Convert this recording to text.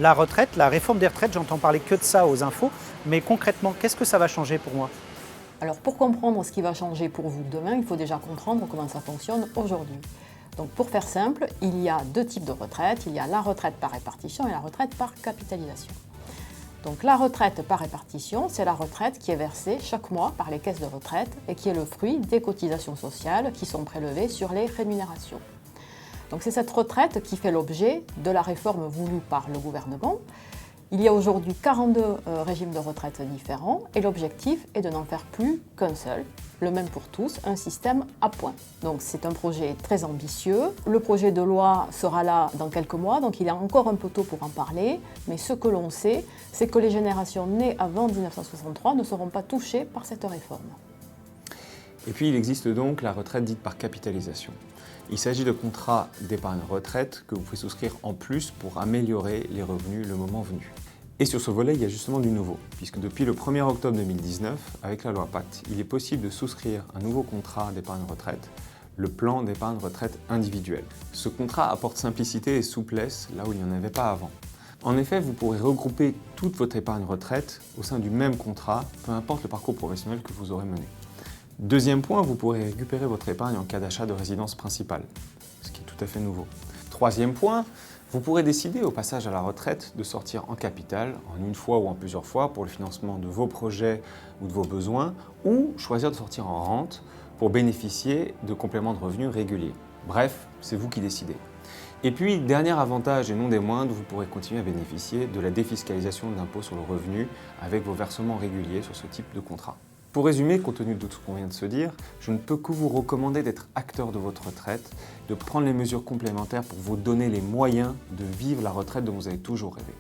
La retraite, la réforme des retraites, j'entends parler que de ça aux infos, mais concrètement, qu'est-ce que ça va changer pour moi? Alors pour comprendre ce qui va changer pour vous demain, il faut déjà comprendre comment ça fonctionne aujourd'hui. Donc pour faire simple, il y a deux types de retraite. Il y a la retraite par répartition et la retraite par capitalisation. Donc la retraite par répartition, c'est la retraite qui est versée chaque mois par les caisses de retraite et qui est le fruit des cotisations sociales qui sont prélevées sur les rémunérations. Donc c'est cette retraite qui fait l'objet de la réforme voulue par le gouvernement. Il y a aujourd'hui 42 régimes de retraite différents et l'objectif est de n'en faire plus qu'un seul, le même pour tous, un système à points. Donc c'est un projet très ambitieux. Le projet de loi sera là dans quelques mois, donc il est encore un peu tôt pour en parler, mais ce que l'on sait, c'est que les générations nées avant 1963 ne seront pas touchées par cette réforme. Et puis il existe donc la retraite dite par capitalisation. Il s'agit de contrats d'épargne retraite que vous pouvez souscrire en plus pour améliorer les revenus le moment venu. Et sur ce volet, il y a justement du nouveau, puisque depuis le 1er octobre 2019, avec la loi Pacte, il est possible de souscrire un nouveau contrat d'épargne retraite, le plan d'épargne retraite individuel. Ce contrat apporte simplicité et souplesse là où il n'y en avait pas avant. En effet, vous pourrez regrouper toute votre épargne retraite au sein du même contrat, peu importe le parcours professionnel que vous aurez mené. Deuxième point, vous pourrez récupérer votre épargne en cas d'achat de résidence principale, ce qui est tout à fait nouveau. Troisième point, vous pourrez décider au passage à la retraite de sortir en capital, en une fois ou en plusieurs fois, pour le financement de vos projets ou de vos besoins, ou choisir de sortir en rente pour bénéficier de compléments de revenus réguliers. Bref, c'est vous qui décidez. Et puis, dernier avantage et non des moindres, vous pourrez continuer à bénéficier de la défiscalisation de l'impôt sur le revenu avec vos versements réguliers sur ce type de contrat. Pour résumer, compte tenu de tout ce qu'on vient de se dire, je ne peux que vous recommander d'être acteur de votre retraite, de prendre les mesures complémentaires pour vous donner les moyens de vivre la retraite dont vous avez toujours rêvé.